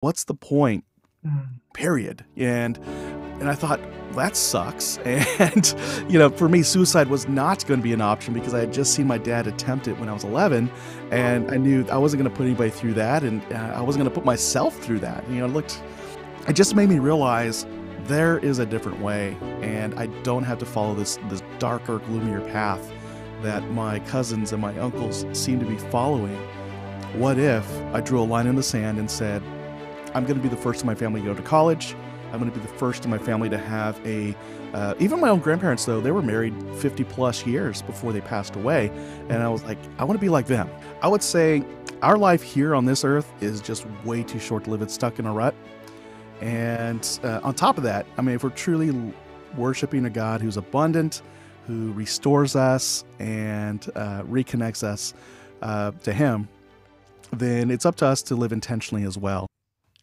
what's the point, Mm. period? And I thought, that sucks. And, for me, suicide was not going to be an option because I had just seen my dad attempt it when I was 11. And I knew I wasn't going to put anybody through that. And I wasn't going to put myself through that. It just made me realize there is a different way. And I don't have to follow this darker, gloomier path that my cousins and my uncles seem to be following. What if I drew a line in the sand and said, I'm going to be the first in my family to go to college. I'm going to be the first in my family to have even my own grandparents, though, they were married 50 plus years before they passed away. And I was like, I want to be like them. I would say our life here on this earth is just way too short to live it stuck in a rut. And on top of that, if we're truly worshiping a God who's abundant, who restores us and reconnects us to Him, then it's up to us to live intentionally as well.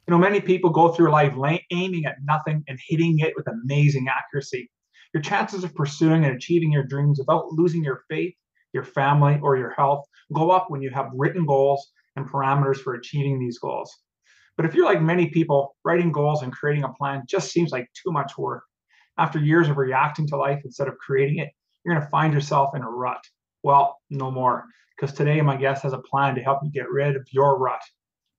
Many people go through life aiming at nothing and hitting it with amazing accuracy. Your chances of pursuing and achieving your dreams without losing your faith, your family, or your health go up when you have written goals and parameters for achieving these goals. But if you're like many people, writing goals and creating a plan just seems like too much work. After years of reacting to life instead of creating it, you're going to find yourself in a rut. Well, no more, because today my guest has a plan to help you get rid of your rut.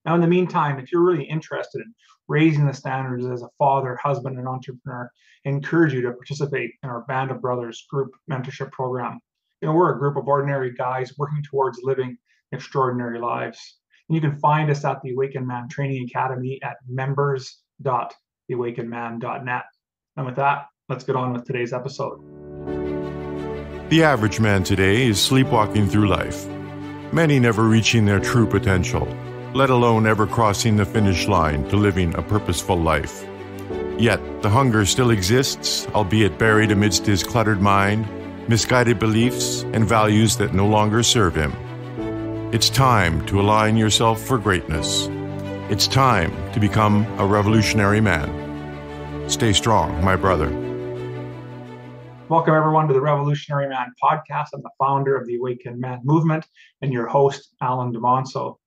Now, in the meantime, if you're really interested in raising the standards as a father, husband, and entrepreneur, I encourage you to participate in our Band of Brothers group mentorship program. We're a group of ordinary guys working towards living extraordinary lives. And you can find us at the Awakened Man Training Academy at members.theawakenedman.net. And with that, let's get on with today's episode. The average man today is sleepwalking through life, many never reaching their true potential, let alone ever crossing the finish line to living a purposeful life. Yet, the hunger still exists, albeit buried amidst his cluttered mind, misguided beliefs, and values that no longer serve him. It's time to align yourself for greatness. It's time to become a revolutionary man. Stay strong, my brother. Welcome, everyone, to the Revolutionary Man podcast. I'm the founder of the Awakened Man movement and your host, Alan DeMonso.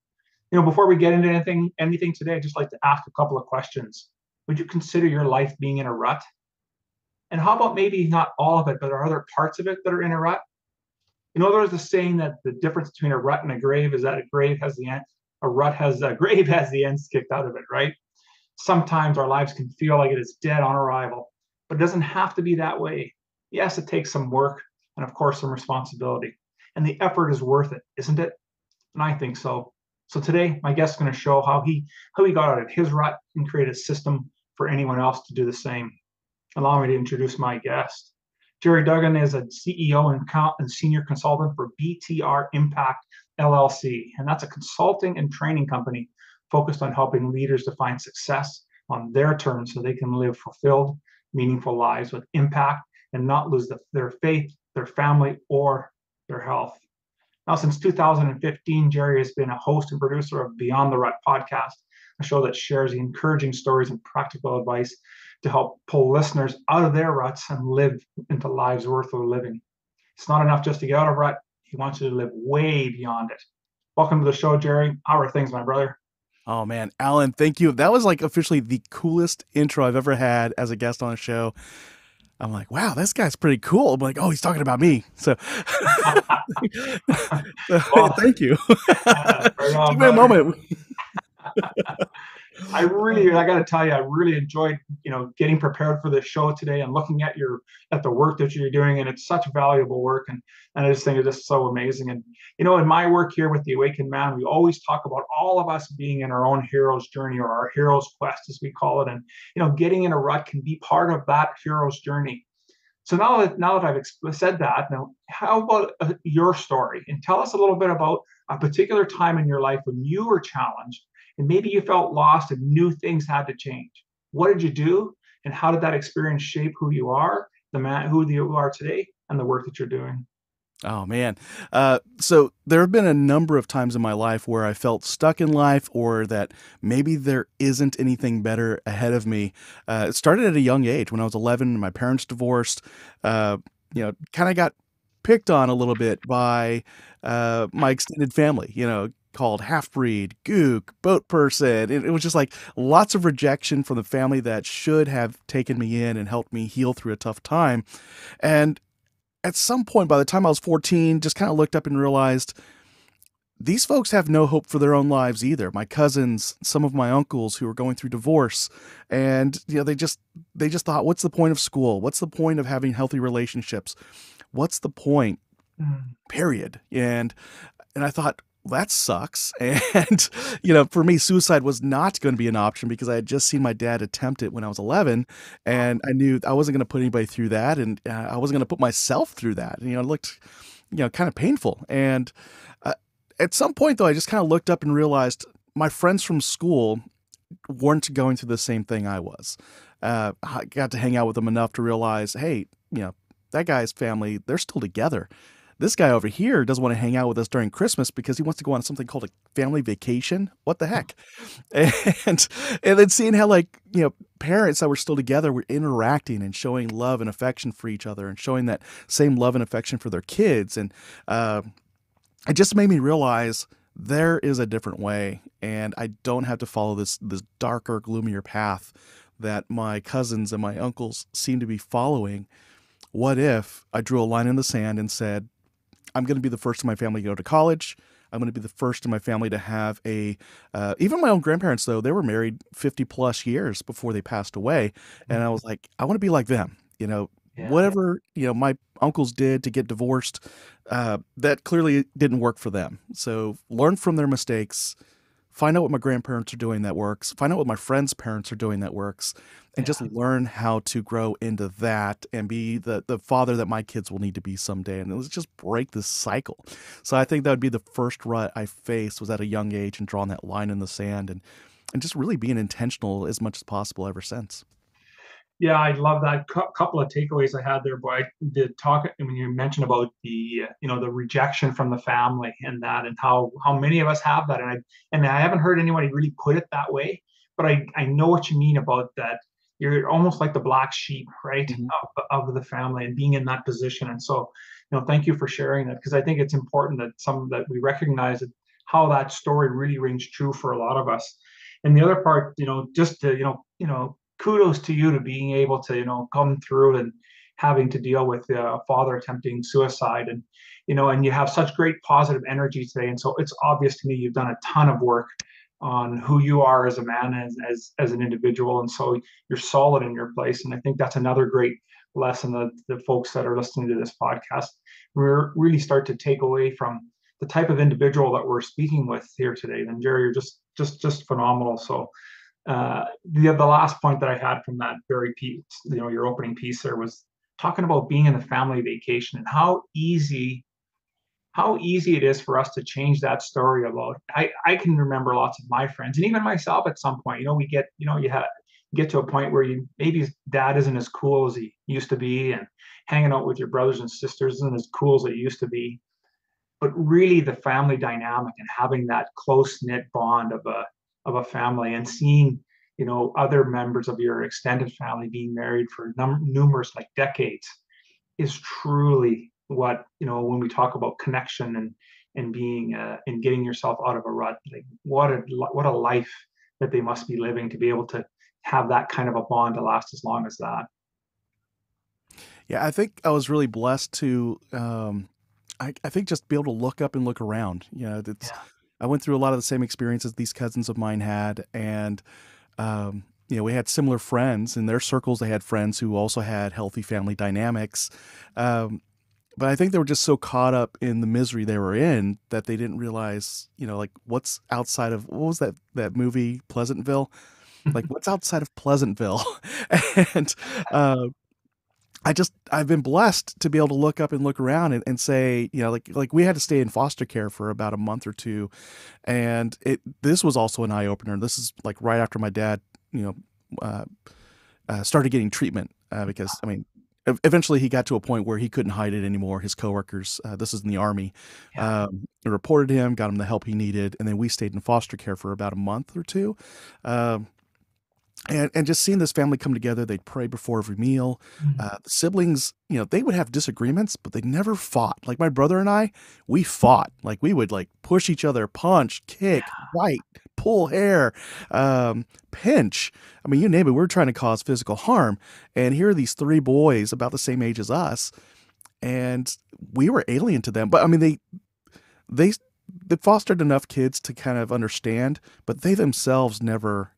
Before we get into anything today, I'd just like to ask a couple of questions. Would you consider your life being in a rut? And how about maybe not all of it, but are there parts of it that are in a rut? There's the saying that the difference between a rut and a grave is that a grave has the end, a grave has the ends kicked out of it, right? Sometimes our lives can feel like it is dead on arrival, but it doesn't have to be that way. Yes, it takes some work and, of course, some responsibility. And the effort is worth it, isn't it? And I think so. So today, my guest is going to show how he got out of his rut and create a system for anyone else to do the same. Allow me to introduce my guest. Jerry Dugan is a CEO and senior consultant for BTR Impact LLC, and that's a consulting and training company focused on helping leaders define success on their terms so they can live fulfilled, meaningful lives with impact and not lose their faith, their family, or their health. Now, since 2015, Jerry has been a host and producer of Beyond the Rut podcast, a show that shares the encouraging stories and practical advice to help pull listeners out of their ruts and live into lives worth living. It's not enough just to get out of rut. He wants you to live way beyond it. Welcome to the show, Jerry. How are things, my brother? Oh, man. Alan, thank you. That was like officially the coolest intro I've ever had as a guest on a show. I'm like, wow, this guy's pretty cool. I'm like, oh, he's talking about me. So, well, thank you. Took me a moment. I got to tell you, I really enjoyed, getting prepared for this show today and looking at the work that you're doing, and it's such valuable work, and I just think it's just so amazing. And in my work here with the Awakened Man, we always talk about all of us being in our own hero's journey, or our hero's quest, as we call it. And getting in a rut can be part of that hero's journey. So now that I've said that, now how about your story? And tell us a little bit about a particular time in your life when you were challenged and maybe you felt lost and knew things had to change. What did you do? And how did that experience shape who you are, who you are today, and the work that you're doing? Oh, man. So there have been a number of times in my life where I felt stuck in life, or that maybe there isn't anything better ahead of me. It started at a young age. When I was 11, my parents divorced, kind of got picked on a little bit by my extended family, called half-breed, gook, boat person. It was just like lots of rejection from the family that should have taken me in and helped me heal through a tough time. And at some point, by the time I was 14, just kind of looked up and realized these folks have no hope for their own lives either. My cousins, some of my uncles who were going through divorce, and they just thought, what's the point of school? What's the point of having healthy relationships? What's the point? Mm. Period. And I thought, that sucks. And, for me, suicide was not going to be an option because I had just seen my dad attempt it when I was 11. And I knew I wasn't going to put anybody through that. And I wasn't going to put myself through that. It looked, kind of painful. And at some point, though, I just kind of looked up and realized my friends from school weren't going through the same thing I was. I got to hang out with them enough to realize, hey, that guy's family, they're still together. This guy over here doesn't want to hang out with us during Christmas because he wants to go on something called a family vacation. What the heck? And then seeing how parents that were still together were interacting and showing love and affection for each other and showing that same love and affection for their kids. And it just made me realize there is a different way, and I don't have to follow this darker, gloomier path that my cousins and my uncles seem to be following. What if I drew a line in the sand and said, I'm going to be the first in my family to go to college. I'm going to be the first in my family to have even my own grandparents, though, they were married 50 plus years before they passed away. And I was like, I want to be like them, Yeah. whatever, my uncles did to get divorced, that clearly didn't work for them. So learn from their mistakes, find out what my grandparents are doing that works, find out what my friends' parents are doing that works, and just learn how to grow into that and be the father that my kids will need to be someday. And let's just break this cycle. So I think that would be the first rut I faced, was at a young age and drawing that line in the sand and just really being intentional as much as possible ever since. Yeah, I love that. Couple of takeaways I had there, boy. The talk when you mentioned about the rejection from the family and that, and how many of us have that, and I haven't heard anybody really put it that way, but I know what you mean about that. You're almost like the black sheep, right, Mhm. of the family and being in that position. And so, thank you for sharing that, because I think it's important that we recognize that how that story really rings true for a lot of us. And the other part, just to kudos to you to being able to come through and having to deal with a father attempting suicide, and you have such great positive energy today. And so it's obvious to me you've done a ton of work on who you are as a man, as an individual, and so you're solid in your place. And I think that's another great lesson that the folks that are listening to this podcast really start to take away from the type of individual that we're speaking with here today. Then Jerry, you're just phenomenal. So the last point that I had from that very piece, your opening piece there, was talking about being in the family vacation and how easy it is for us to change that story about. I can remember lots of my friends and even myself at some point. We get you get to a point where maybe dad isn't as cool as he used to be, and hanging out with your brothers and sisters isn't as cool as it used to be. But really, the family dynamic and having that close knit bond of a family, and seeing other members of your extended family being married for numerous decades, is truly what, when we talk about connection and being and getting yourself out of a rut, like what a life that they must be living to be able to have that kind of a bond to last as long as that. Yeah, I think I was really blessed to, I think just be able to look up and look around. Yeah. I went through a lot of the same experiences these cousins of mine had, and we had similar friends in their circles. They had friends who also had healthy family dynamics, but I think they were just so caught up in the misery they were in that they didn't realize, like what's outside of, what was that movie Pleasantville? Like what's outside of Pleasantville, and I've been blessed to be able to look up and look around and say, like we had to stay in foster care for about a month or two. And this was also an eye opener. This is like right after my dad, uh, started getting treatment, because I mean, eventually he got to a point where he couldn't hide it anymore. His coworkers, this is in the Army, Yeah. reported him, got him the help he needed. And then we stayed in foster care for about a month or two. Um, And just seeing this family come together, they'd pray before every meal. The siblings, they would have disagreements, but they never fought. Like my brother and I, we fought. Like we would like push each other, punch, kick, bite, pull hair, pinch. I mean, you name it. We were trying to cause physical harm. And here are these three boys about the same age as us, and we were alien to them. But I mean, they they fostered enough kids to kind of understand, but they themselves never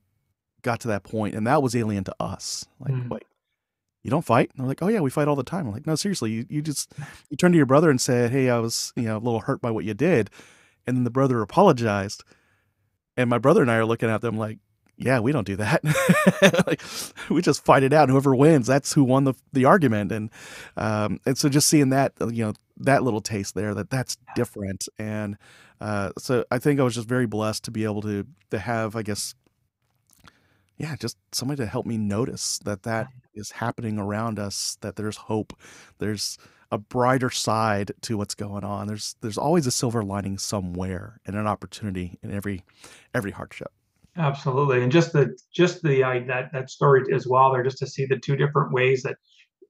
got to that point, and that was alien to us. Like, Mm. wait, you don't fight? And they're like, oh yeah, we fight all the time. I'm like, no, seriously, you turned to your brother and said, hey, I was a little hurt by what you did, and then the brother apologized, and my brother and I are looking at them like, yeah, we don't do that. Like, we just fight it out. Whoever wins, that's who won the argument. And so just seeing that, that little taste there, that's different. And so I think I was just very blessed to be able to have, I guess, yeah, just somebody to help me notice that is happening around us, that there's hope. There's a brighter side to what's going on. There's always a silver lining somewhere, and an opportunity in every hardship. Absolutely. And just that story as well there, just to see the two different ways that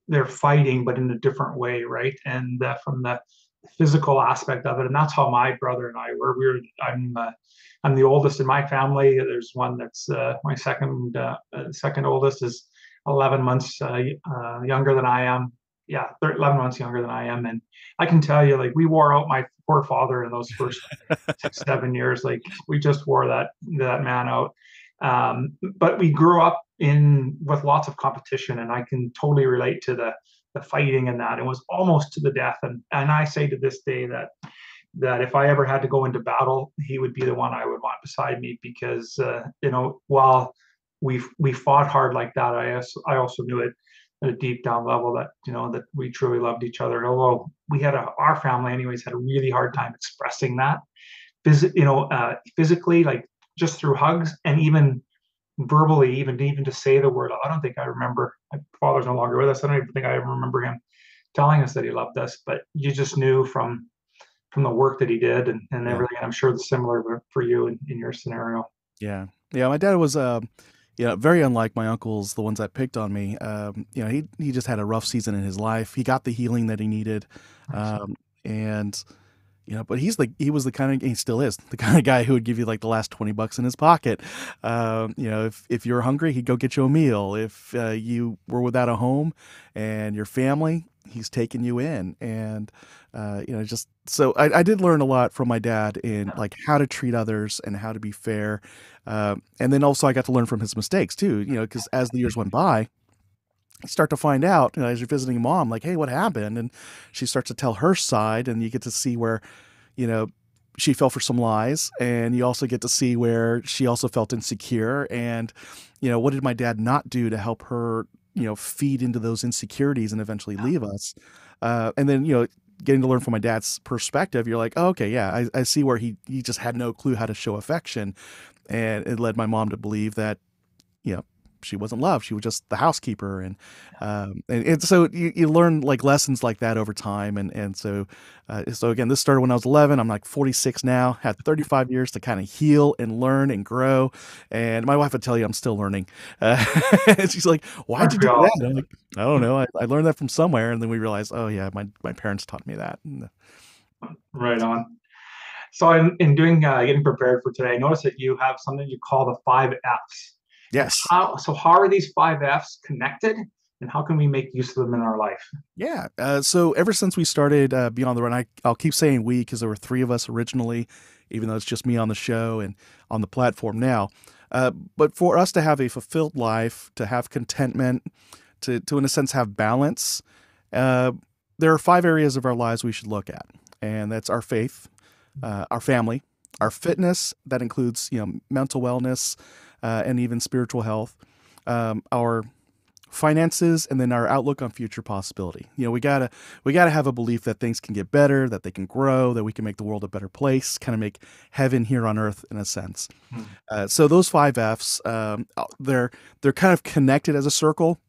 they're fighting, but in a different way, right? And from the physical aspect of it, and that's how my brother and I were. I'm the oldest in my family. There's one that's my second oldest is 11 months younger than I am. Yeah, 11 months younger than I am, and I can tell you, like, we wore out my poor father in those first 6, 7 years. Like, we just wore that man out. But we grew up with lots of competition, and I can totally relate to the fighting and that. It was almost to the death, and I say to this day that if I ever had to go into battle, he would be the one I would want beside me, because while we fought hard like that, I also knew it at a deep down level that that we truly loved each other. Although our family anyways had a really hard time expressing that, physically, like just through hugs, and even verbally, even to say the word. I don't think I remember. My father's no longer with us. I don't even think I ever remember him telling us that he loved us. But you just knew from the work that he did and Yeah. everything. I'm sure it's similar for you in your scenario. Yeah. Yeah. My dad was, very unlike my uncles, the ones that picked on me. He just had a rough season in his life. He got the healing that he needed. And, but he was the kind of, he still is the kind of guy who would give you like the last $20 in his pocket. If you're hungry, he'd go get you a meal. If you were without a home and your family, he's taking you in. And, just so I did learn a lot from my dad in like how to treat others and how to be fair. And then also I got to learn from his mistakes too, because as the years went by, you start to find out, as you're visiting mom, like, hey, what happened? And she starts to tell her side, and you get to see where, she fell for some lies, and you also get to see where she also felt insecure. And, what did my dad not do to help her, feed into those insecurities and eventually leave us? And then, getting to learn from my dad's perspective, you're like, oh, okay, yeah, I see where he just had no clue how to show affection. And it led my mom to believe that, she wasn't loved. She was just the housekeeper. And so you learn like lessons like that over time. And so again, this started when I was 11. I'm like 46 now, had 35 years to kind of heal and learn and grow. And my wife would tell you I'm still learning. And she's like, why'd you do that? And I'm like, I don't know. I learned that from somewhere. And then we realized, oh yeah, my parents taught me that. Right on. So in doing getting prepared for today, I noticed that you have something you call the 5 Fs. Yes. How are these 5 Fs connected, and how can we make use of them in our life? Yeah. So ever since we started Beyond the Rut, I'll keep saying we because there were 3 of us originally, even though it's just me on the show and on the platform now. But for us to have a fulfilled life, to have contentment, to in a sense have balance, there are 5 areas of our lives we should look at, and that's our faith, our family, our fitness. That includes mental wellness. And even spiritual health, our finances, and then our outlook on future possibility. We gotta have a belief that things can get better, that they can grow, that we can make the world a better place, kind of make heaven here on earth in a sense. So those 5 Fs, they're kind of connected as a circle.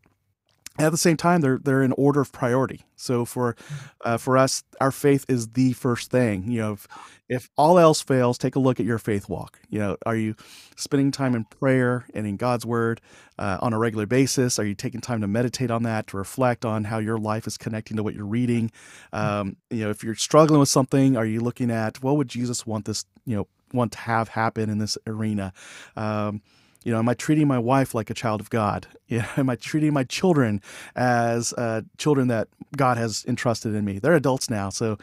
At the same time, they're in order of priority. So for us, our faith is the first thing. If all else fails, take a look at your faith walk. Are you spending time in prayer and in God's word on a regular basis? Are you taking time to meditate on that, to reflect on how your life is connecting to what you're reading? If you're struggling with something, are you looking at what would Jesus want this, want to have happen in this arena? Am I treating my wife like a child of God? Am I treating my children as children that God has entrusted in me? They're adults now, so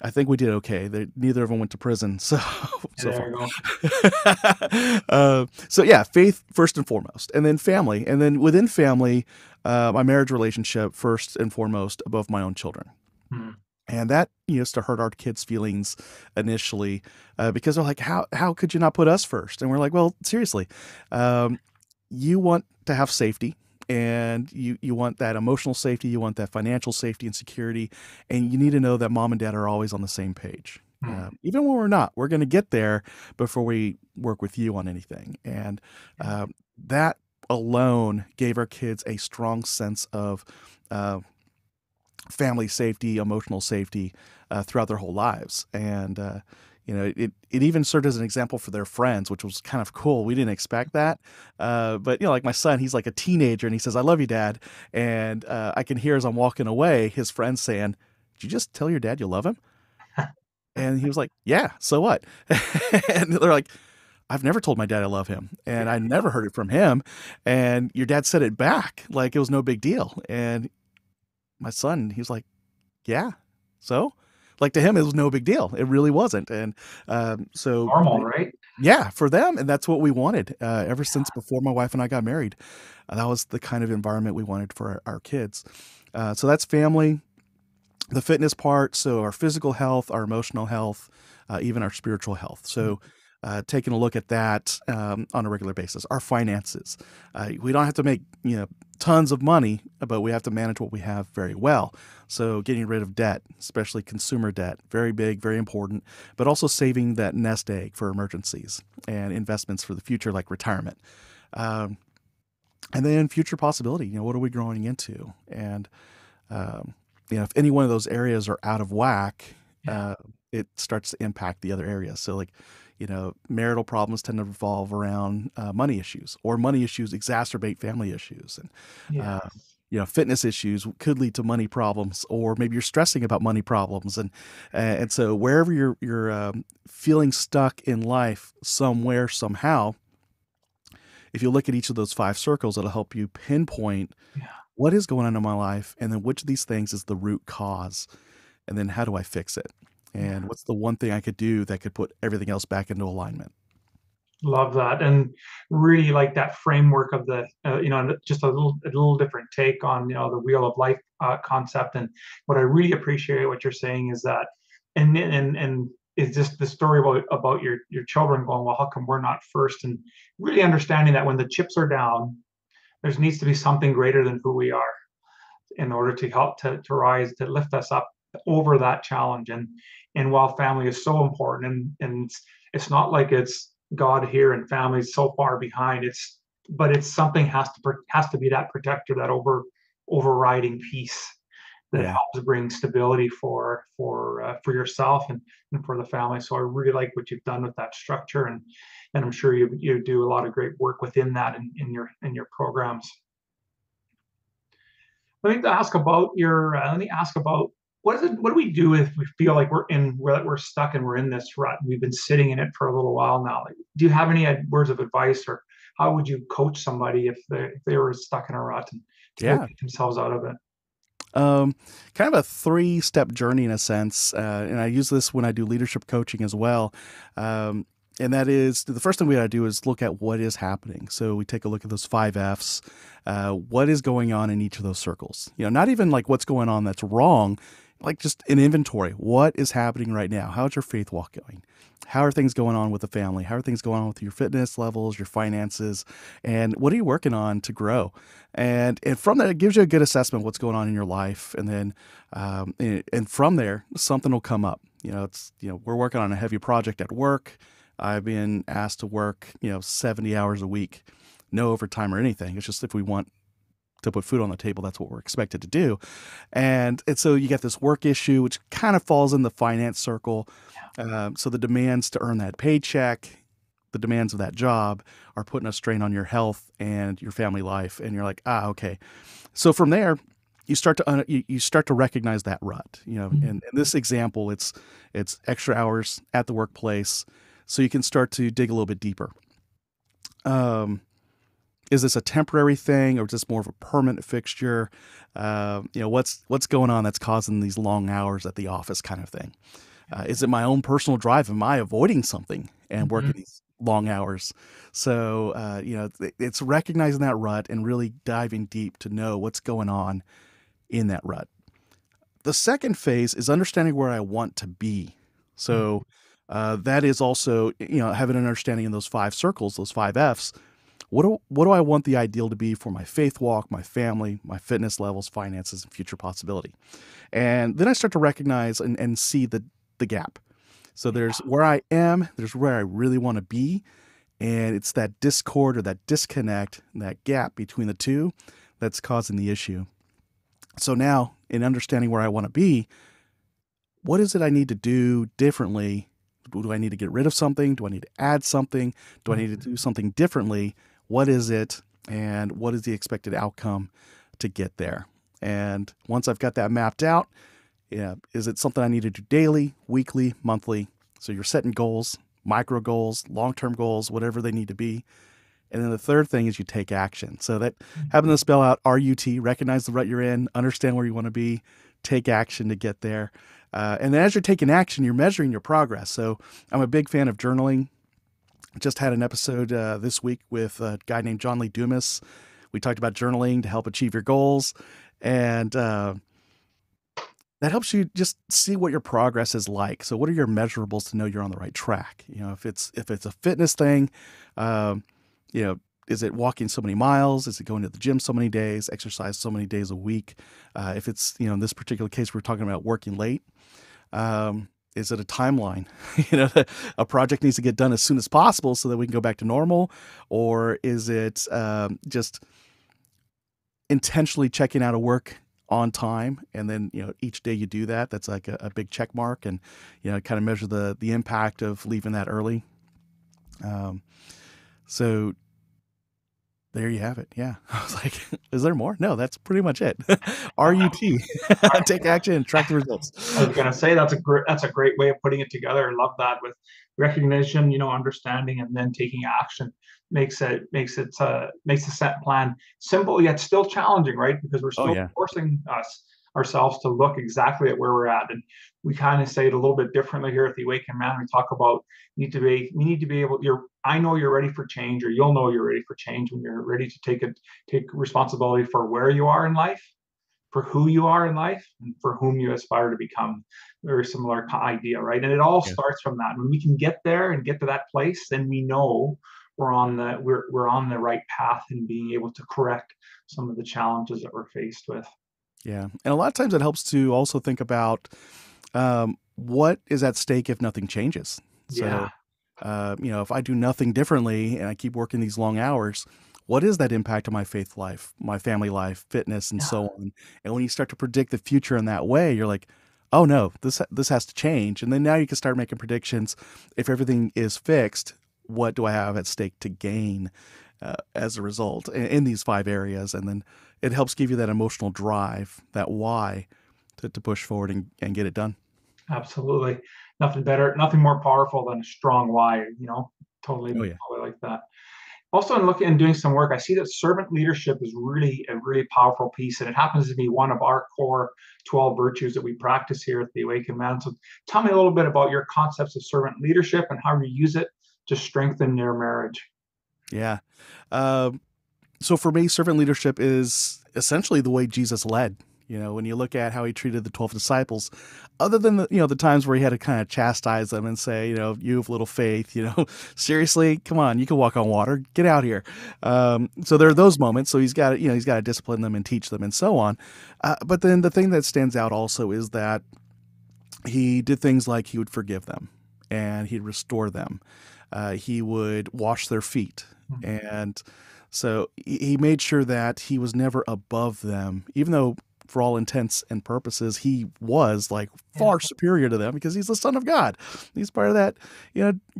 I think we did okay. Neither of them went to prison, so There far. you go. So yeah, faith first and foremost, and then family, and then within family, my marriage relationship first and foremost above my own children. And that used to hurt our kids' feelings initially because they're like, how could you not put us first? And we're like, well, seriously, you want to have safety, and you want that emotional safety, you want that financial safety and security, and you need to know that mom and dad are always on the same page. Even when we're not, we're going to get there before we work with you on anything. And that alone gave our kids a strong sense of family safety, emotional safety throughout their whole lives. And, it even served as an example for their friends, which was kind of cool. We didn't expect that. But, like my son, he's like a teenager and he says, "I love you, Dad." And I can hear as I'm walking away, his friends saying, "Did you just tell your dad you love him?" And he was like, "Yeah, so what?" And they're like, "I've never told my dad I love him, and I never heard it from him. And your dad said it back like it was no big deal." And my son, he was like, "Yeah, so?" Like to him, it was no big deal. It really wasn't. And so Normal, right? yeah, for them, and that's what we wanted ever since before my wife and I got married. That was the kind of environment we wanted for our kids. So that's family, the fitness part. So our physical health, our emotional health, even our spiritual health. So taking a look at that on a regular basis. Our finances. We don't have to make tons of money, but we have to manage what we have very well. So getting rid of debt, especially consumer debt, very big, very important, but also saving that nest egg for emergencies and investments for the future, like retirement. And then future possibility, what are we growing into? And, if any one of those areas are out of whack, it starts to impact the other areas. So like, marital problems tend to revolve around money issues, or money issues exacerbate family issues. And, fitness issues could lead to money problems, or maybe you're stressing about money problems. And so wherever you're feeling stuck in life somewhere, somehow, if you look at each of those 5 circles, it'll help you pinpoint what is going on in my life, and then which of these things is the root cause, and then how do I fix it? And what's the one thing I could do that could put everything else back into alignment? Love that, and really like that framework of the just a little different take on the wheel of life concept. And what I really appreciate what you're saying is that, and is just the story about your children going, well, how come we're not first? And really understanding that when the chips are down, there needs to be something greater than who we are in order to help to rise, to lift us up over that challenge. And while family is so important, and it's not like it's God here and family is so far behind, but it's something has to be that protector, that overriding piece that helps bring stability for yourself and for the family. So I really like what you've done with that structure, and I'm sure you do a lot of great work within that in your programs. Let me ask about what do we do if we feel like we're stuck and we're in this rut? We've been sitting in it for a little while now. Like, do you have any words of advice, or how would you coach somebody if they were stuck in a rut and to get themselves out of it? Kind of a 3-step journey in a sense. And I use this when I do leadership coaching as well. And that is, the first thing we got to do is look at what is happening. So we take a look at those 5 F's. What is going on in each of those circles? Not even like what's going on that's wrong, like just an inventory. What is happening right now? How's your faith walk going? How are things going on with the family? How are things going on with your fitness levels, your finances, and what are you working on to grow? And from that, it gives you a good assessment of what's going on in your life. And then, and from there, something will come up. We're working on a heavy project at work. I've been asked to work, 70 hours a week, no overtime or anything. It's just if we want to put food on the table. That's what we're expected to do. And so you get this work issue, which kind of falls in the finance circle. So the demands to earn that paycheck, the demands of that job are putting a strain on your health and your family life. And you're like, okay. So from there, you start to recognize that rut, and in this example, it's extra hours at the workplace. So you can start to dig a little bit deeper. Is this a temporary thing, or is this more of a permanent fixture? What's going on that's causing these long hours at the office kind of thing? Is it my own personal drive? Am I avoiding something and working these long hours? So, it's recognizing that rut and really diving deep to know what's going on in that rut. The second phase is understanding where I want to be. So that is also, having an understanding in those 5 circles, those 5 F's. What do I want the ideal to be for my faith walk, my family, my fitness levels, finances, and future possibility? And then I start to recognize and see the gap. So there's where I am, there's where I really want to be. And it's that discord or that disconnect, that gap between the two that's causing the issue. So now, in understanding where I want to be, what is it I need to do differently? Do I need to get rid of something? Do I need to add something? Do I need to do something differently? What is it? And what is the expected outcome to get there? And once I've got that mapped out, is it something I need to do daily, weekly, monthly? So you're setting goals, micro goals, long-term goals, whatever they need to be. And then the third thing is you take action. So that having to spell out RUT, recognize the rut you're in, understand where you want to be, take action to get there. And then as you're taking action, you're measuring your progress. So I'm a big fan of journaling. Just had an episode this week with a guy named John Lee Dumas. We talked about journaling to help achieve your goals. And that helps you just see what your progress is like. So what are your measurables to know you're on the right track? If it's a fitness thing, is it walking so many miles? Is it going to the gym so many days, exercise so many days a week? If it's, in this particular case, we're talking about working late. Is it a timeline? A project needs to get done as soon as possible so that we can go back to normal? Or is it just intentionally checking out of work on time, and then each day you do that, that's like a big check mark, and kind of measure the impact of leaving that early. So there you have it. Yeah. I was like, is there more? No, that's pretty much it. RUT, take action and track the results. I was going to say that's a great way of putting it together. I love that, with recognition, understanding, and then taking action makes the set plan simple yet still challenging, right? Because we're still forcing ourselves to look exactly at where we're at. And we kind of say it a little bit differently here at the Awakened Man. We talk about we need to be able, I know you're ready for change, or you'll know you're ready for change when you're ready to take responsibility for where you are in life, for who you are in life, and for whom you aspire to become. Very similar idea, right? And it all starts from that. When we can get there and get to that place, then we know we're on the right path in being able to correct some of the challenges that we're faced with. Yeah. And a lot of times it helps to also think about what is at stake if nothing changes. So, if I do nothing differently and I keep working these long hours, what is that impact on my faith life, my family life, fitness, and so on? And when you start to predict the future in that way, you're like, oh no, this has to change. And then now you can start making predictions. If everything is fixed, what do I have at stake to gain as a result in these 5 areas? And then it helps give you that emotional drive, that why to push forward and get it done. Absolutely. Nothing better, nothing more powerful than a strong why, totally, totally like that. Also, in looking and doing some work, I see that servant leadership is really a really powerful piece, and it happens to be one of our core 12 virtues that we practice here at the Awakened Man. So tell me a little bit about your concepts of servant leadership and how you use it to strengthen your marriage. Yeah. So for me, servant leadership is essentially the way Jesus led. When you look at how he treated the 12 disciples, other than the times where he had to kind of chastise them and say, you have little faith, seriously, come on, you can walk on water, get out here. So there are those moments. So he's got to discipline them and teach them and so on. But then the thing that stands out also is that he did things like he would forgive them and he'd restore them. He would wash their feet And so he made sure that he was never above them, even though for all intents and purposes, he was like far superior to them because he's the son of God. He's part of that,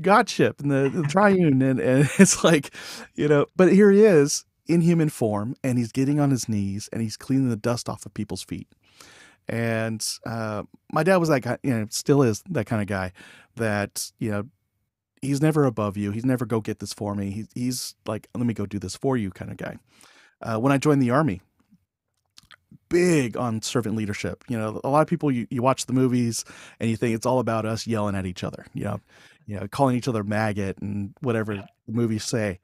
Godship and the triune. And it's like, but here he is in human form, and he's getting on his knees and he's cleaning the dust off of people's feet. And my dad was that guy, still is that kind of guy that, he's never above you. He's never go get this for me. He's like, let me go do this for you kind of guy. When I joined the Army, big on servant leadership. A lot of people, you watch the movies and you think it's all about us yelling at each other, calling each other maggot and whatever the movies say.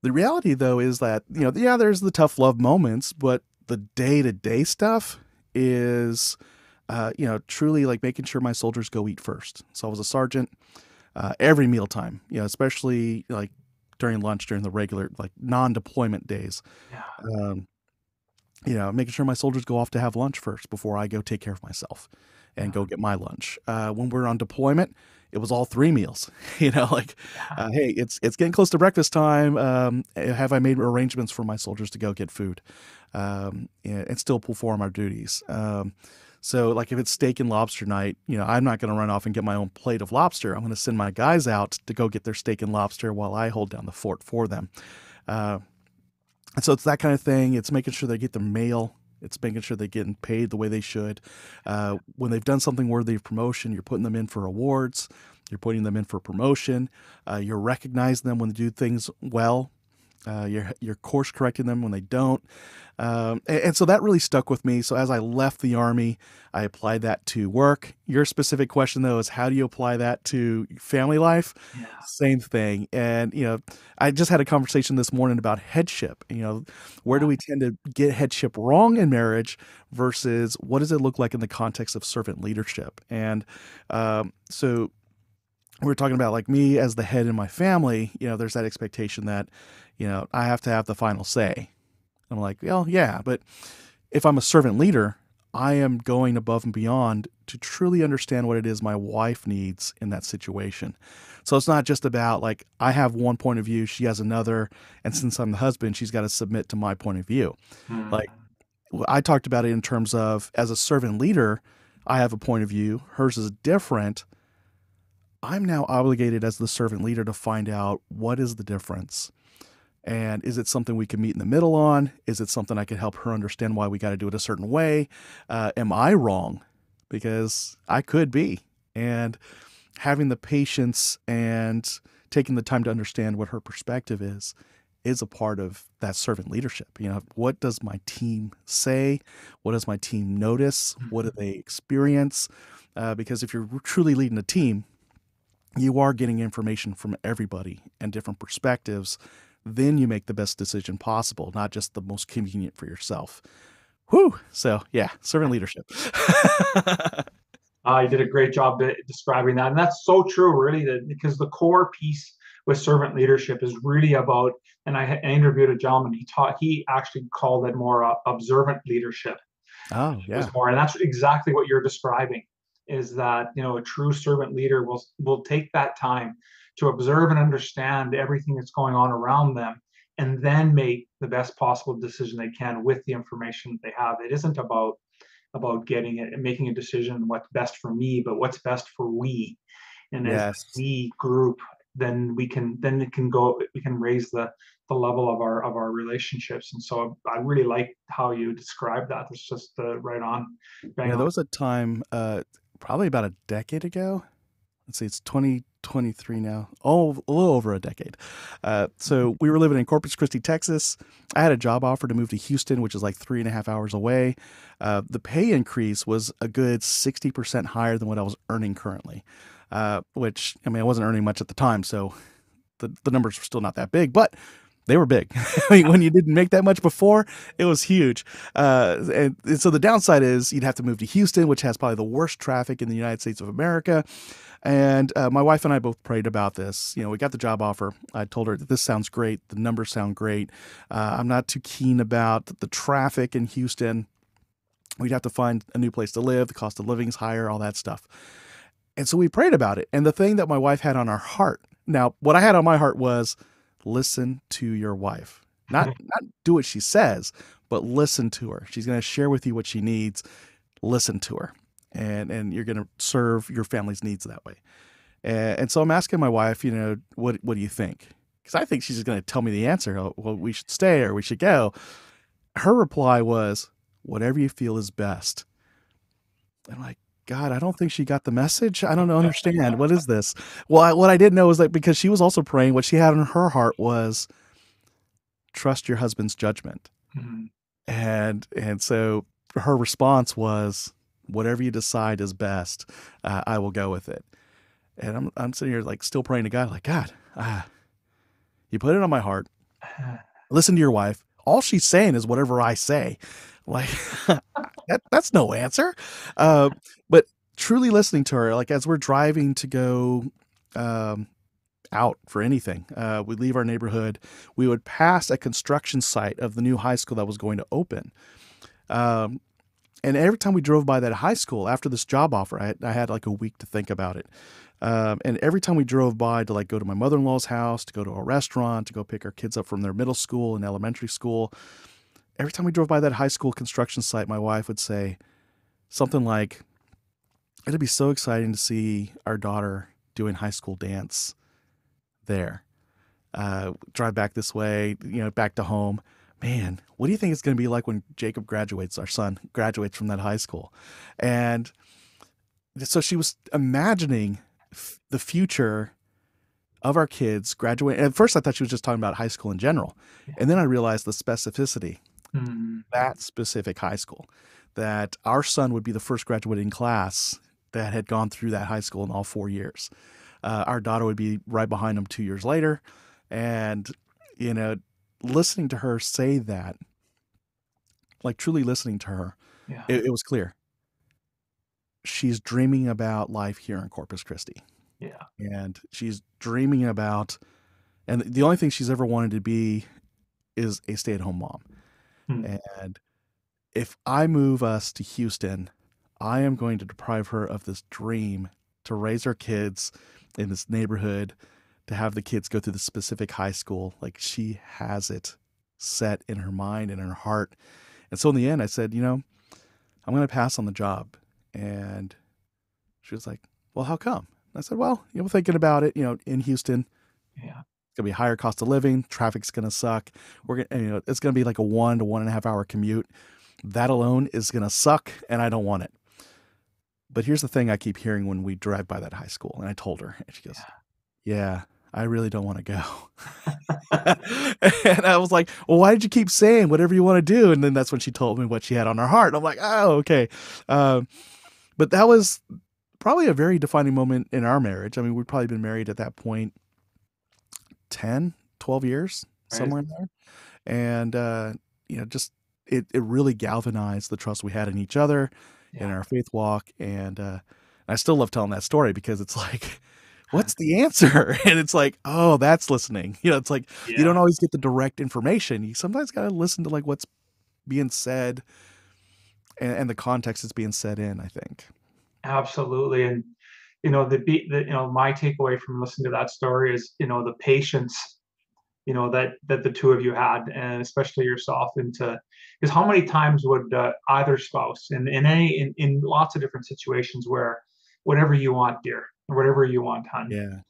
The reality though is that, there's the tough love moments, but the day-to-day stuff is, truly like making sure my soldiers go eat first. So I was a sergeant. Every mealtime, especially like during lunch, during the regular, like non-deployment days, making sure my soldiers go off to have lunch first before I go take care of myself and go get my lunch. When we're on deployment, it was all 3 meals, hey, it's getting close to breakfast time. Have I made arrangements for my soldiers to go get food, and still perform our duties? So like if it's steak and lobster night, I'm not going to run off and get my own plate of lobster. I'm going to send my guys out to go get their steak and lobster while I hold down the fort for them. And so it's that kind of thing. It's making sure they get their mail. It's making sure they're getting paid the way they should. When they've done something worthy of promotion, you're putting them in for awards. You're putting them in for promotion. You're recognizing them when they do things well. You're course correcting them when they don't. And so that really stuck with me. So as I left the Army, I applied that to work. Your specific question though is how do you apply that to family life? Yeah. Same thing. And, I just had a conversation this morning about headship. Where do we tend to get headship wrong in marriage versus what does it look like in the context of servant leadership? And, so we're talking about like me as the head in my family, there's that expectation that, I have to have the final say. I'm like, well, yeah, but if I'm a servant leader, I am going above and beyond to truly understand what it is my wife needs in that situation. So it's not just about like, I have one point of view, she has another, and since I'm the husband, she's got to submit to my point of view. Like I talked about it in terms of as a servant leader, I have a point of view, hers is different. I'm now obligated as the servant leader to find out what is the difference. And is it something we can meet in the middle on? Is it something I can help her understand why we got to do it a certain way? Am I wrong? Because I could be. And having the patience and taking the time to understand what her perspective is a part of that servant leadership. What does my team say? What does my team notice? What do they experience? Because if you're truly leading a team, you are getting information from everybody and different perspectives. Then you make the best decision possible, not just the most convenient for yourself. Whew. So yeah, servant leadership. You did a great job describing that. And that's so true, really, because the core piece with servant leadership is really about, and I interviewed a gentleman, he actually called it more observant leadership. Oh, yeah. And that's exactly what you're describing, is that, a true servant leader will take that time to observe and understand everything that's going on around them, and then make the best possible decision they can with the information that they have. It isn't about getting it and making a decision what's best for me, but what's best for we. And as we group, then we can raise the level of our relationships. And so I really like how you described that. It's just right on. There was a time, probably about a decade ago. Let's see, it's 2023 now. Oh, a little over a decade. So we were living in Corpus Christi, Texas. I had a job offer to move to Houston, which is like 3.5 hours away. The pay increase was a good 60% higher than what I was earning currently, which, I wasn't earning much at the time, so the numbers were still not that big, but they were big. When you didn't make that much before, it was huge. And so the downside is you'd have to move to Houston, which has probably the worst traffic in the United States of America. And my wife and I both prayed about this. We got the job offer. I told her that this sounds great. The numbers sound great. I'm not too keen about the traffic in Houston. We'd have to find a new place to live. The cost of living is higher, all that stuff. And so we prayed about it. And the thing that my wife had on our heart, now what I had on my heart was, listen to your wife. Not do what she says, but listen to her. She's going to share with you what she needs. Listen to her, and you're going to serve your family's needs that way. And so I'm asking my wife, what do you think? Because I think she's just going to tell me the answer. Oh, well, we should stay or we should go. Her reply was, whatever you feel is best. I'm like, God, I don't think she got the message. I don't understand. What is this? Well, what I didn't know was that because she was also praying, what she had in her heart was trust your husband's judgment. Mhm. And so her response was, whatever you decide is best, I will go with it. And I'm sitting here like still praying to God, like, God, you put it on my heart. Listen to your wife. All she's saying is whatever I say. Like that's no answer. But truly listening to her, like as we're driving to go out for anything, we leave our neighborhood, we would pass a construction site of the new high school that was going to open. And every time we drove by that high school after this job offer, I had like a week to think about it. And every time we drove by to like go to my mother-in-law's house, to go to a restaurant, to go pick our kids up from their middle school and elementary school, every time we drove by that high school construction site, my wife would say something like, it'd be so exciting to see our daughter doing high school dance there. Drive back this way, back to home. Man, what do you think it's going to be like when Jacob graduates, our son graduates from that high school? And so she was imagining the future of our kids graduating. At first I thought she was just talking about high school in general. And then I realized the specificity, that specific high school, that our son would be the first graduating class that had gone through that high school in all 4 years. Our daughter would be right behind him 2 years later. And, listening to her say that, like truly listening to her, it was clear. She's dreaming about life here in Corpus Christi. Yeah. And she's dreaming about, and the only thing she's ever wanted to be is a stay-at-home mom. And if I move us to Houston, I am going to deprive her of this dream to raise her kids in this neighborhood, to have the kids go to the specific high school. Like she has it set in her mind and in her heart. And so in the end, I said, I'm going to pass on the job. And she was like, well, how come? I said, well, we're thinking about it, in Houston. Yeah. It's going to be a higher cost of living. Traffic's going to suck. We're going to, it's going to be like a 1 to 1.5 hour commute. That alone is going to suck. And I don't want it. But here's the thing I keep hearing when we drive by that high school. And I told her, and she goes, yeah, I really don't want to go. And I was like, well, why did you keep saying whatever you want to do? And then that's when she told me what she had on her heart. And I'm like, oh, okay. But that was probably a very defining moment in our marriage. I mean, we'd probably been married at that point 10, 12 years, somewhere in there. And, just it really galvanized the trust we had in each other, in our faith walk. And I still love telling that story because it's like, what's the answer? And it's like, oh, that's listening. It's like, you don't always get the direct information. You sometimes got to listen to like what's being said and the context it's being said in, I think. Absolutely. And, my takeaway from listening to that story is, the patience, that the two of you had, and especially yourself, because how many times would either spouse in lots of different situations where whatever you want, dear, or whatever you want, hon. Yeah.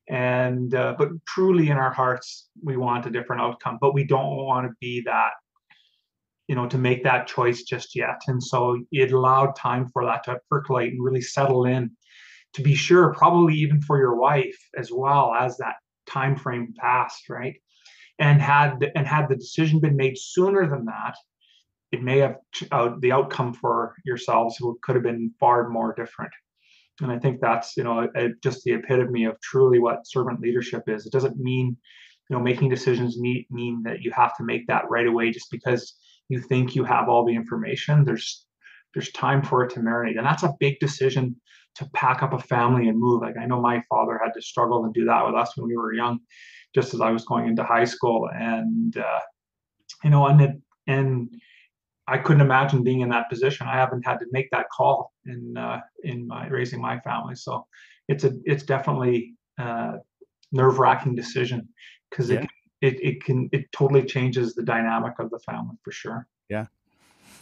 And but truly in our hearts, we want a different outcome, but we don't want to be that, to make that choice just yet. And so it allowed time for that to percolate and really settle in, to be sure, probably even for your wife as well, as that time frame passed, right? And had the decision been made sooner than that, it may have the outcome for yourselves could have been far more different. And I think that's, just the epitome of truly what servant leadership is. It doesn't mean, making decisions mean that you have to make that right away just because you think you have all the information. There's time for it to marinate. And that's a big decision, to pack up a family and move. Like I know my father had to struggle and do that with us when we were young, just as I was going into high school. And, and I couldn't imagine being in that position. I haven't had to make that call in my raising my family. So it's definitely a nerve-wracking decision, because it totally changes the dynamic of the family for sure. Yeah.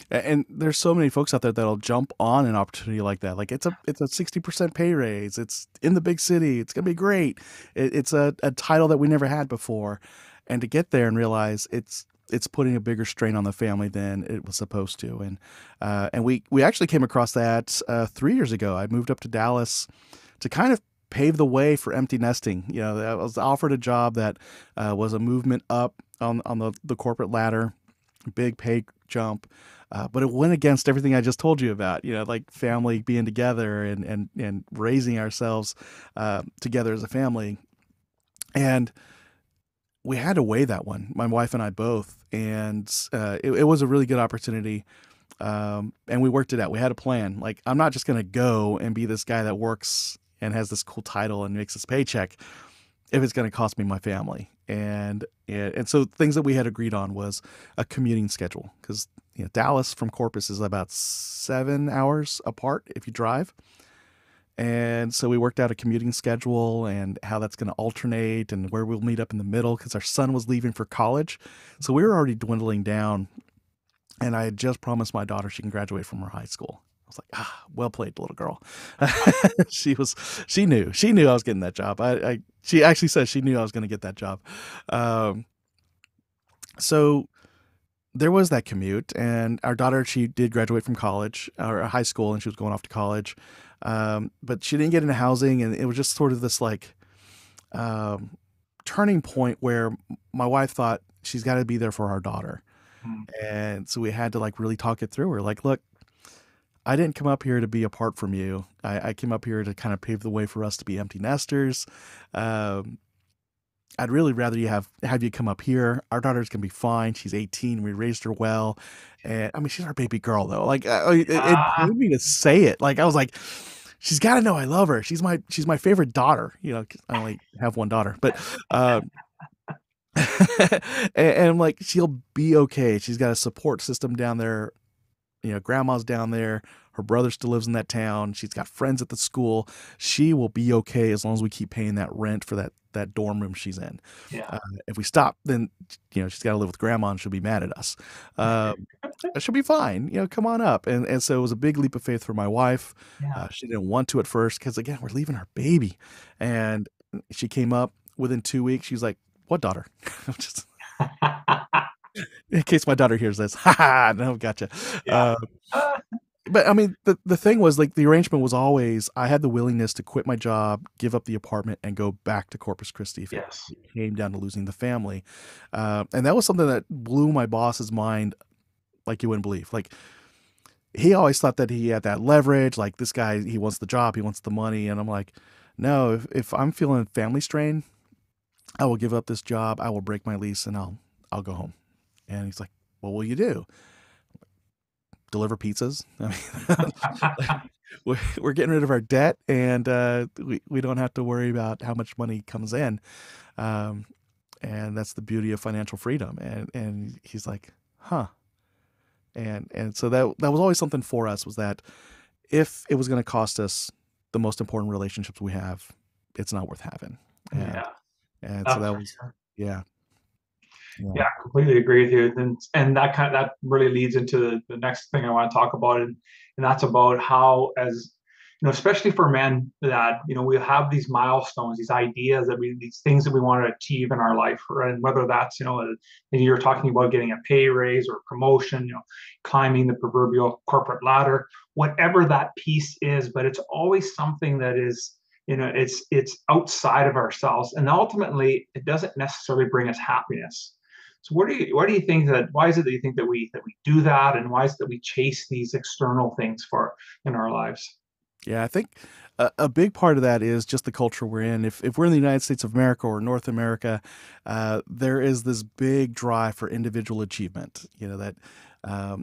And there's so many folks out there that'll jump on an opportunity like that. Like it's a 60% pay raise. It's in the big city. It's gonna be great. It's a title that we never had before, and to get there and realize it's putting a bigger strain on the family than it was supposed to. And we actually came across that 3 years ago. I moved up to Dallas to kind of pave the way for empty nesting. You know, I was offered a job that was a movement up on the corporate ladder, big pay jump. But it went against everything I just told you about, you know, like family being together and raising ourselves together as a family. And we had to weigh that one, my wife and I both. And it was a really good opportunity. And we worked it out. We had a plan. Like, I'm not just going to go and be this guy that works and has this cool title and makes this paycheck if it's going to cost me my family. And so things that we had agreed on was a commuting schedule, because you know, Dallas from Corpus is about 7 hours apart if you drive. And so we worked out a commuting schedule and how that's going to alternate and where we'll meet up in the middle, because our son was leaving for college. So we were already dwindling down, and I had just promised my daughter she can graduate from her high school. I was like, well played, little girl. She knew I was getting that job. She actually said she knew I was going to get that job. So there was that commute, and our daughter, she did graduate from college or high school, and she was going off to college. But she didn't get into housing, and it was just sort of this like turning point where my wife thought she's got to be there for our daughter. And so we had to like really talk it through. We're like, look, I didn't come up here to be apart from you. I came up here to kind of pave the way for us to be empty nesters. I'd really rather you have you come up here. Our daughter's gonna be fine. She's 18. We raised her well, and I mean, she's our baby girl though. Like it pained me to say it. Like I was like, she's got to know I love her. She's my favorite daughter. You know, 'cause I only have one daughter, but and I'm like, she'll be okay. She's got a support system down there. You know, grandma's down there. Her brother still lives in that town. She's got friends at the school. She will be okay as long as we keep paying that rent for that dorm room she's in. Yeah. If we stop, then, you know, she's got to live with grandma and she'll be mad at us. She'll be fine. You know, come on up. And so it was a big leap of faith for my wife. Yeah. She didn't want to at first because, again, we're leaving our baby. And she came up within 2 weeks. She was like, what daughter? I'm just... In case my daughter hears this, no, gotcha. Yeah. But I mean, the thing was like the arrangement was always I had the willingness to quit my job, give up the apartment, and go back to Corpus Christi if Yes. it came down to losing the family. And that was something that blew my boss's mind, like you wouldn't believe. Like he always thought that he had that leverage. Like this guy, he wants the job, he wants the money, and I'm like, no. If I'm feeling family strain, I will give up this job. I will break my lease, and I'll go home. And he's like, what will you do? Deliver pizzas. I mean, we're getting rid of our debt, and we don't have to worry about how much money comes in. And that's the beauty of financial freedom. And he's like, huh. And so that was always something for us, was that if it was going to cost us the most important relationships we have, it's not worth having. And so that was, sure. yeah. Yeah, I completely agree with you. And that really leads into the next thing I want to talk about, and that's about how, as you know, especially for men, that you know we have these milestones, these ideas these things that we want to achieve in our life, and whether that's and you're talking about getting a pay raise or promotion, you know, climbing the proverbial corporate ladder, whatever that piece is, but it's always something that is. You know, it's outside of ourselves, and ultimately, it doesn't necessarily bring us happiness. So, why do you think that? Why is it that you think that we do that, and why is it that we chase these external things in our lives? Yeah, I think a big part of that is just the culture we're in. If we're in the United States of America or North America, there is this big drive for individual achievement. You know, that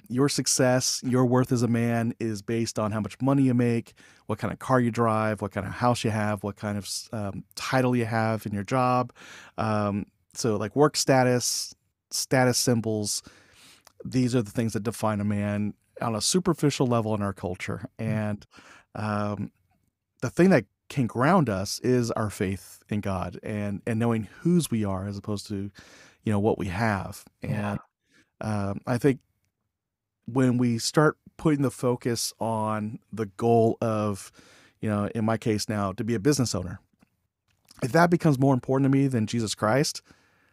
your success, your worth as a man is based on how much money you make, what kind of car you drive, what kind of house you have, what kind of title you have in your job. So like work status symbols, these are the things that define a man on a superficial level in our culture. And the thing that can ground us is our faith in God and knowing whose we are, as opposed to, what we have. Yeah. And I think when we start putting the focus on the goal of, in my case now, to be a business owner, if that becomes more important to me than Jesus Christ,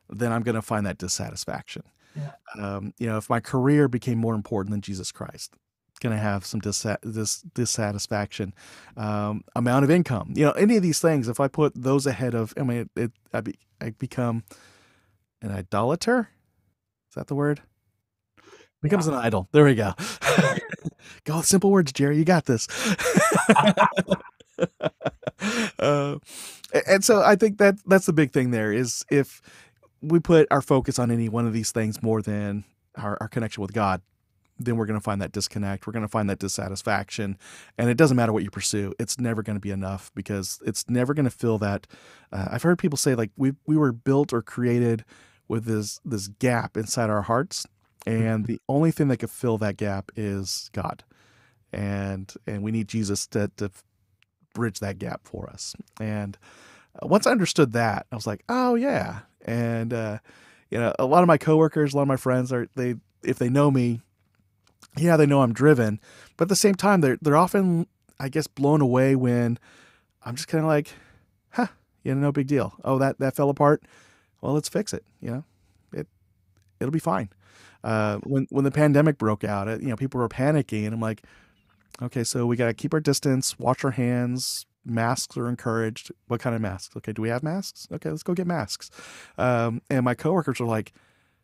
then I'm going to find that dissatisfaction. Yeah. If my career became more important than Jesus Christ, going to have some dissatisfaction. Amount of income, any of these things, if I put those ahead of, I become an idolater. Is that the word? Becomes an idol. There we go. Go with simple words, Jerry. You got this. And so I think that's the big thing there is if we put our focus on any one of these things more than our connection with God, then we're going to find that disconnect. We're going to find that dissatisfaction. And it doesn't matter what you pursue. It's never going to be enough because it's never going to fill that. I've heard people say like we were built or created with this gap inside our hearts. And the only thing that could fill that gap is God. And we need Jesus to bridge that gap for us. And once I understood that, I was like, oh yeah. And, a lot of my coworkers, a lot of my friends if they know me, yeah, they know I'm driven, but at the same time, they're often, I guess, blown away when I'm just kind of like, huh, no big deal. Oh, that fell apart. Well, let's fix it. It'll be fine. When the pandemic broke out, people were panicking, and I'm like, okay, so we got to keep our distance, wash our hands. Masks are encouraged. What kind of masks? Okay, do we have masks? Okay, let's go get masks. And my coworkers are like,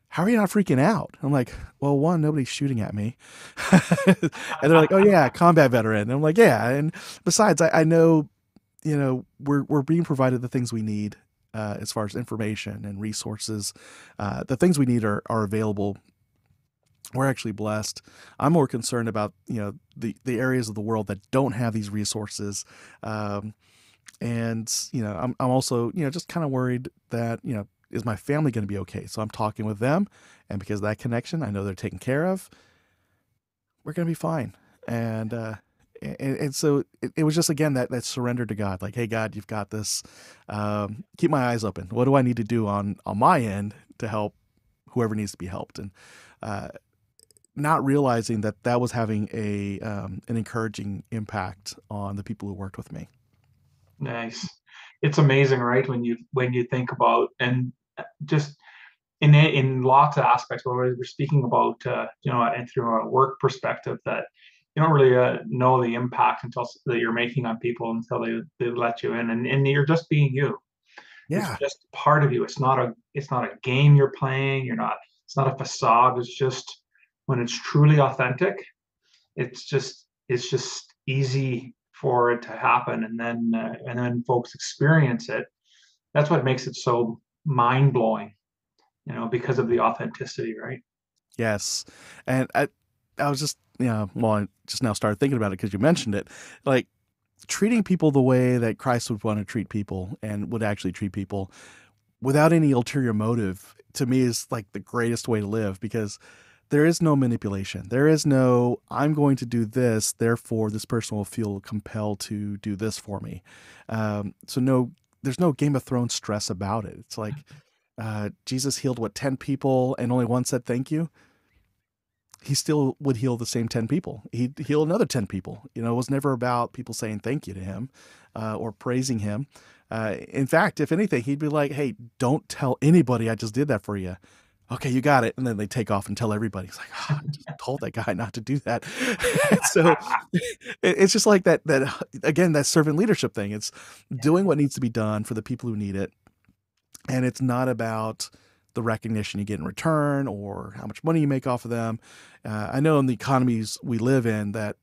how are you not freaking out? I'm like, well, one, nobody's shooting at me. And they're like, oh yeah, combat veteran. And I'm like, yeah. And besides, I know, we're being provided the things we need as far as information and resources. The things we need are available. We're actually blessed. I'm more concerned about, the areas of the world that don't have these resources. And, I'm also, just kind of worried that, is my family going to be okay? So I'm talking with them, and because of that connection, I know they're taken care of. We're going to be fine. And so it was just, again, that surrender to God. Like, hey, God, you've got this. Keep my eyes open. What do I need to do on my end to help whoever needs to be helped? And not realizing that was having an encouraging impact on the people who worked with me. Nice. It's amazing, right? When you think about, and just in lots of aspects, where we're speaking about, and through a work perspective, that you don't really know the impact that you're making on people until they let you in, and you're just being you. Yeah. It's just part of you. It's not a game you're playing. It's not a facade. It's just, when it's truly authentic, it's just easy for it to happen, and then folks experience it. That's what makes it so mind blowing, because of the authenticity, right? Yes. And I was just, I just now started thinking about it because you mentioned it, like treating people the way that Christ would want to treat people and would actually treat people without any ulterior motive, to me is like the greatest way to live, because there is no manipulation. There is no, I'm going to do this, therefore this person will feel compelled to do this for me. There's no Game of Thrones stress about it. It's like, Jesus healed 10 people and only one said thank you. He still would heal the same 10 people. He'd heal another 10 people. It was never about people saying thank you to him or praising him. In fact, if anything, he'd be like, hey, don't tell anybody I just did that for you. Okay, you got it. And then they take off and tell everybody. It's like, oh, I just told that guy not to do that. So it's just like that, again, that servant leadership thing. It's doing what needs to be done for the people who need it. And it's not about the recognition you get in return or how much money you make off of them. I know in the economies we live in that,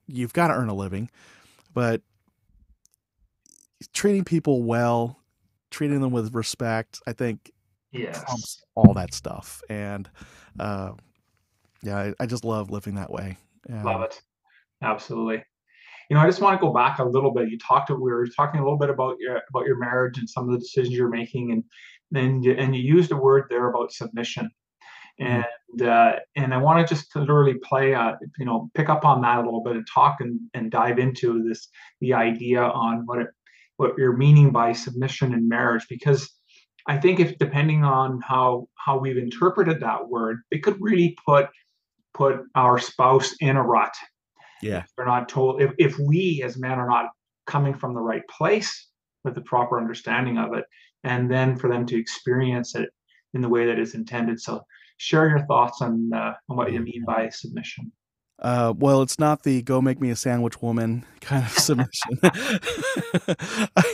you've got to earn a living, but treating people well, treating them with respect, I think, trumps all that stuff. And I just love living that way. Love it. Absolutely. I just want to go back a little bit. We were talking a little bit about your marriage and some of the decisions you're making, and then you used a word there about submission. And I want to just literally pick up on that a little bit and talk and dive into the idea on what you're meaning by submission in marriage, because I think if depending on how we've interpreted that word, it could really put our spouse in a rut Yeah. if they're not told, if we as men are not coming from the right place with the proper understanding of it, and then for them to experience it in the way that is intended. So share your thoughts on what you mean by submission. Well, it's not the "go make me a sandwich, woman" kind of submission.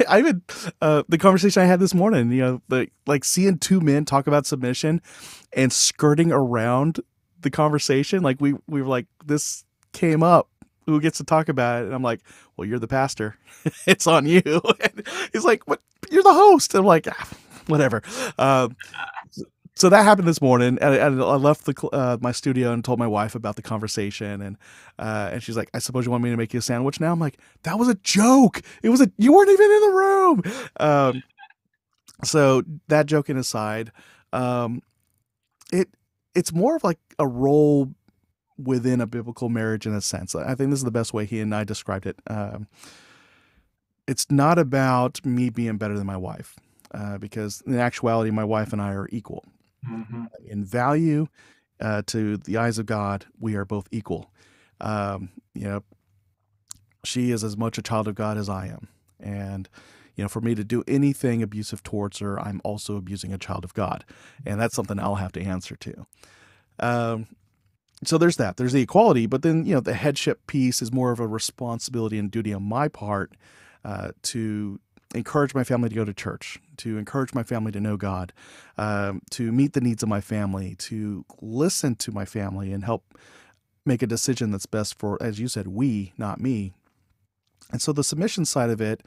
I even the conversation I had this morning, like seeing two men talk about submission and skirting around the conversation. Like we were like, this came up. Who gets to talk about it? And I'm like, well, you're the pastor. It's on you. And he's like, what? You're the host. And I'm like, whatever. So that happened this morning, and I left my studio and told my wife about the conversation, and she's like, "I suppose you want me to make you a sandwich now?" I'm like, "That was a joke. You weren't even in the room." So that joking aside, it's more of like a role within a biblical marriage in a sense. I think this is the best way he and I described it. It's not about me being better than my wife, because in actuality, my wife and I are equal. Mm-hmm. In value, to the eyes of God, we are both equal. She is as much a child of God as I am. And, for me to do anything abusive towards her, I'm also abusing a child of God. And that's something I'll have to answer to. So there's that. There's the equality, but then, the headship piece is more of a responsibility and duty on my part to encourage my family to go to church, to encourage my family to know God, to meet the needs of my family, to listen to my family and help make a decision that's best for, as you said, we, not me. And so the submission side of it,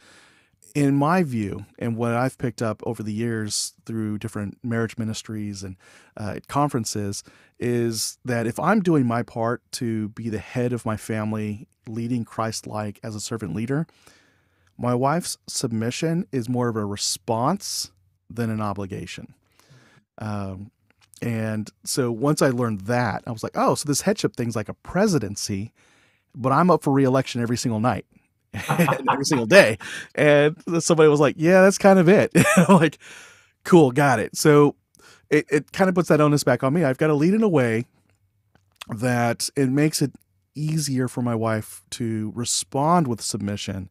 in my view, and what I've picked up over the years through different marriage ministries and conferences, is that if I'm doing my part to be the head of my family, leading Christ-like as a servant leader, my wife's submission is more of a response than an obligation. And so once I learned that, I was like, oh, so this headship thing's like a presidency, but I'm up for re-election every single night and every single day. And somebody was like, yeah, that's kind of it. I'm like, cool, got it. So it kind of puts that onus back on me. I've got to lead in a way that it makes it easier for my wife to respond with submission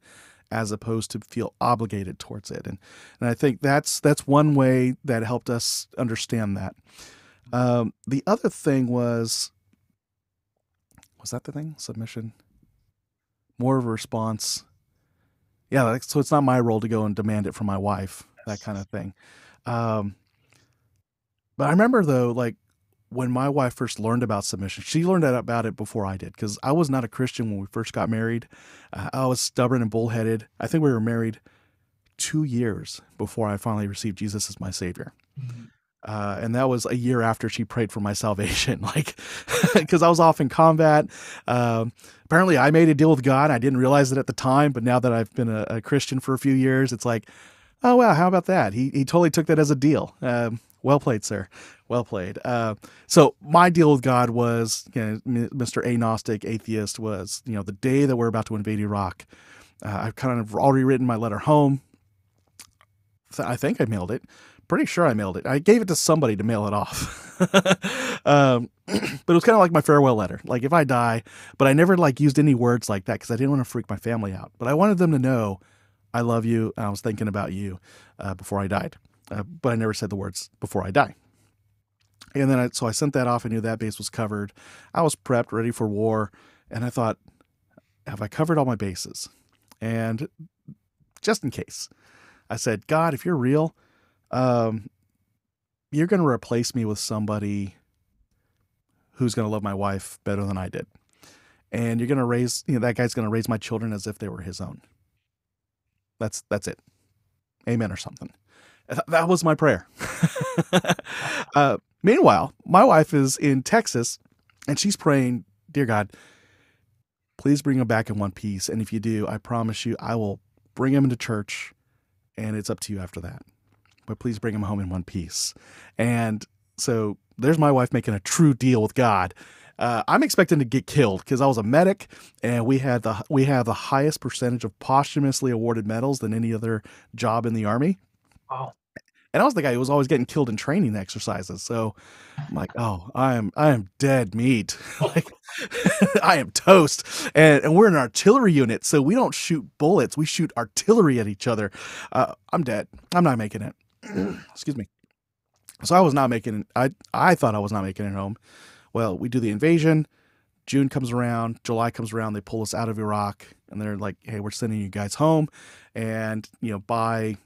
as opposed to feel obligated towards it. And I think that's one way that helped us understand that. The other thing was that the thing? Submission? More of a response. Yeah, so it's not my role to go and demand it from my wife, that kind of thing. But I remember, though, like, when my wife first learned about submission, she learned about it before I did, because I was not a Christian when we first got married. I was stubborn and bullheaded. I think we were married 2 years before I finally received Jesus as my Savior. Mm-hmm. And that was a year after she prayed for my salvation, like, because I was off in combat. Apparently, I made a deal with God. I didn't realize it at the time, but now that I've been a Christian for a few years, it's like, oh, wow, how about that? He totally took that as a deal. Well played, sir. Well played. So my deal with God was, Mr. Agnostic, atheist, was, the day that we're about to invade Iraq, I've kind of already written my letter home. I think I mailed it. Pretty sure I mailed it. I gave it to somebody to mail it off. But it was kind of like my farewell letter. Like, if I die, but I never used any words like that because I didn't want to freak my family out. But I wanted them to know I love you and I was thinking about you before I died. But I never said the words before I die. And then so I sent that off. I knew that base was covered. I was prepped, ready for war. And I thought, have I covered all my bases? And just in case, I said, God, if you're real, you're going to replace me with somebody who's going to love my wife better than I did. And you're going to raise, that guy's going to raise my children as if they were his own. That's it. Amen or something. That was my prayer. Meanwhile, my wife is in Texas and she's praying, dear God, please bring him back in one piece. And if you do, I promise you, I will bring him into church and it's up to you after that. But please bring him home in one piece. And so there's my wife making a true deal with God. I'm expecting to get killed because I was a medic and we have the highest percentage of posthumously awarded medals than any other job in the Army. Wow. And I was the guy who was always getting killed in training exercises. So I'm like, oh, I am dead meat. Like, I am toast. And we're an artillery unit, so we don't shoot bullets. We shoot artillery at each other. I'm dead. I'm not making it. Excuse me. So I was not making it. I thought I was not making it home. Well, we do the invasion. June comes around, July comes around, they pull us out of Iraq, and they're like, hey, we're sending you guys home. And, by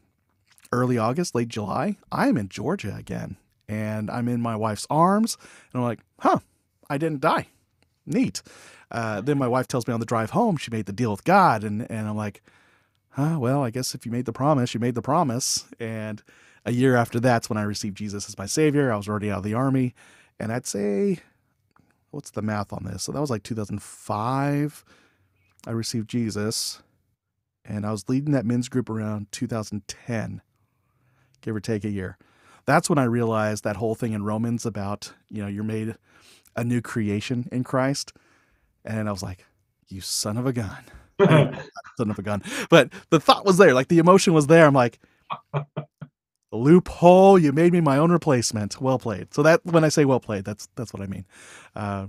early August, late July, I'm in Georgia again. And I'm in my wife's arms, and I'm like, I didn't die. Neat. Then my wife tells me on the drive home, she made the deal with God. And I'm like, well, I guess if you made the promise, you made the promise. And a year after that's when I received Jesus as my Savior. I was already out of the Army. And I'd say, what's the math on this? So that was like 2005. I received Jesus, and I was leading that men's group around 2010, give or take a year. That's when I realized that whole thing in Romans about, you're made a new creation in Christ. And I was like, you son of a gun. Son of a gun. But the thought was there, like the emotion was there. I'm like, loophole, you made me my own replacement. Well played. So that, when I say well played, that's what I mean. I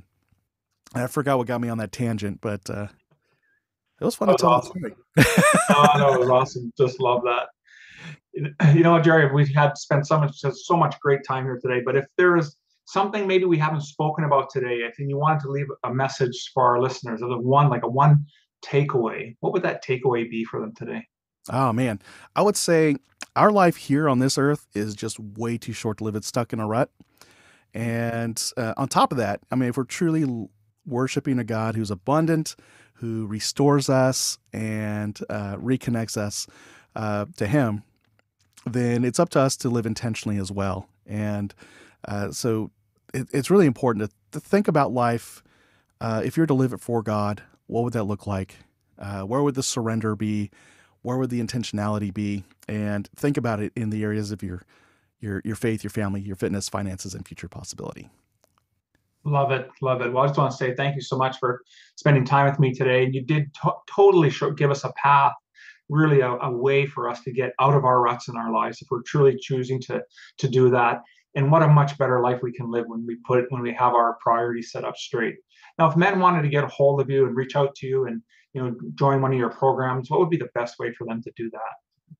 forgot what got me on that tangent, but it was fun to tell the story. Oh, no, it was awesome. Just love that. You know what, Jerry, we've had spent so much great time here today, but if there is something maybe we haven't spoken about today, I think you wanted to leave a message for our listeners, of one takeaway, what would that takeaway be for them today? Oh man, I would say our life here on this earth is just way too short to live it stuck in a rut. And on top of that, I mean, if we're truly worshiping a God who's abundant, who restores us and reconnects us to him, then it's up to us to live intentionally as well. And so it's really important to think about life. If you're to live it for God, what would that look like? Where would the surrender be? Where would the intentionality be? And think about it in the areas of your faith, your family, your fitness, finances, and future possibility. Love it. Love it. Well, I just want to say thank you so much for spending time with me today. You did totally give us a path, really a way for us to get out of our ruts in our lives if we're truly choosing to do that. And what a much better life we can live when we have our priorities set up straight. Now, if men wanted to get a hold of you and reach out to you and join one of your programs, what would be the best way for them to do that?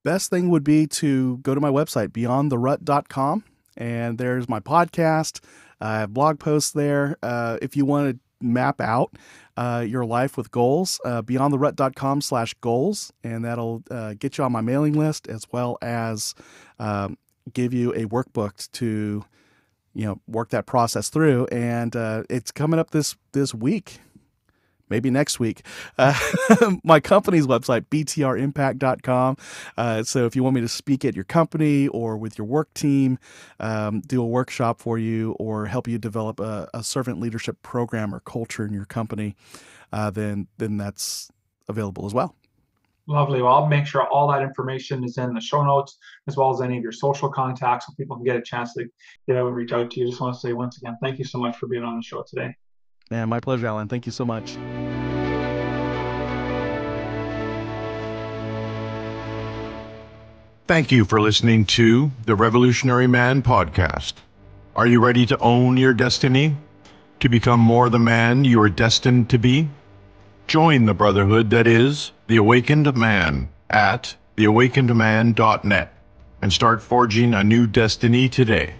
Best thing would be to go to my website, beyondtherut.com, and there's my podcast. I have blog posts there. If you want to map out your life with goals, beyondtherut.com/goals, and that'll get you on my mailing list, as well as give you a workbook to work that process through. And it's coming up this week, maybe next week. My company's website, btrimpact.com. So if you want me to speak at your company or with your work team, do a workshop for you, or help you develop a servant leadership program or culture in your company, then that's available as well. Lovely. Well, I'll make sure all that information is in the show notes, as well as any of your social contacts, so people can get a chance to reach out to you. Just want to say once again, thank you so much for being on the show today. Man, my pleasure, Alan. Thank you so much. Thank you for listening to the Revolutionary Man podcast. Are you ready to own your destiny? To become more the man you are destined to be? Join the brotherhood that is The Awakened Man at theawakenedman.net and start forging a new destiny today.